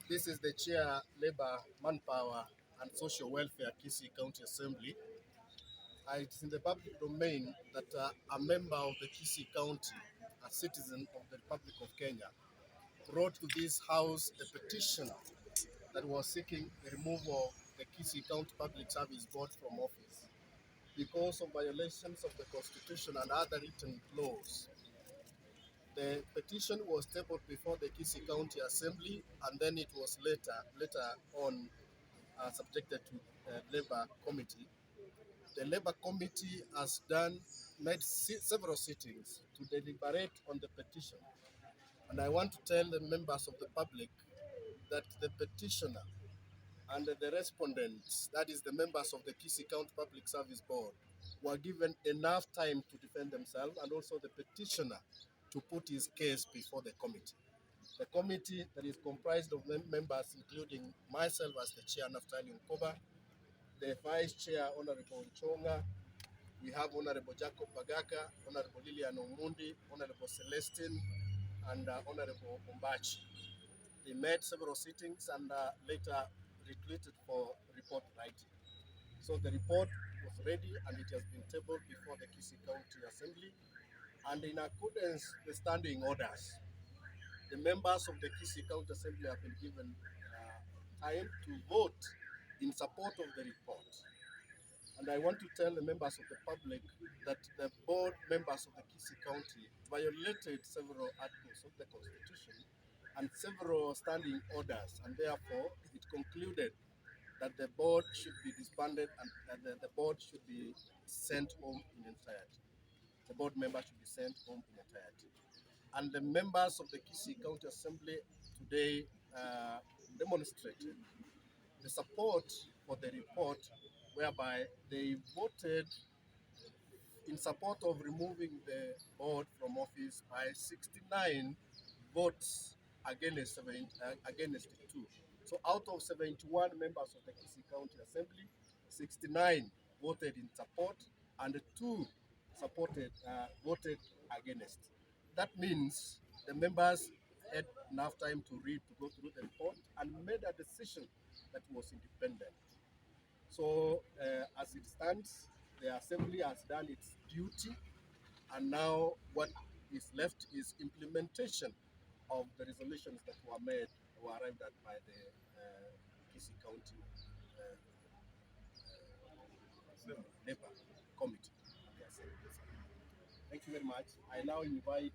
This is the Chair, Labour, Manpower and Social Welfare, Kisii County Assembly. It's in the public domain that a member of the Kisii County, a citizen of the Republic of Kenya, brought to this House a petition that was seeking the removal of the Kisii County Public Service Board from office because of violations of the Constitution and other written laws. The petition was tabled before the Kisii County Assembly, and then it was later on subjected to Labour Committee. The Labour Committee has made several sittings to deliberate on the petition, and I want to tell the members of the public that the petitioner and the respondents, that is the members of the Kisii County Public Service Board, were given enough time to defend themselves, and also the petitioner to put his case before the committee. The committee that is comprised of members including myself as the chair, Naftali Nkoba, the vice chair, Honorable Nchonga, we have Honorable Jacob Bagaka, Honorable Lilian Omundi, Honorable Celestine, and Honorable Umbachi. They made several sittings and later recruited for report writing. So the report was ready and it has been tabled before the Kisii County Assembly. And in accordance with standing orders, the members of the Kisii County Assembly have been given time to vote in support of the report. And I want to tell the members of the public that the board members of the Kisii County violated several articles of the Constitution and several standing orders, and therefore it concluded that the board should be disbanded and the board should be sent home in entirety. The board members should be sent home in entirety. And the members of the Kisii County Assembly today demonstrated the support for the report, whereby they voted in support of removing the board from office by 69 votes against 2. So out of 71 members of the Kisii County Assembly, 69 voted in support and 2 voted against. That means the members had enough time to go through the report and made a decision that was independent. So as it stands, the Assembly has done its duty, and now what is left is implementation of the resolutions that were arrived at by the Kisii County Labour Committee. Thank you very much. I now invite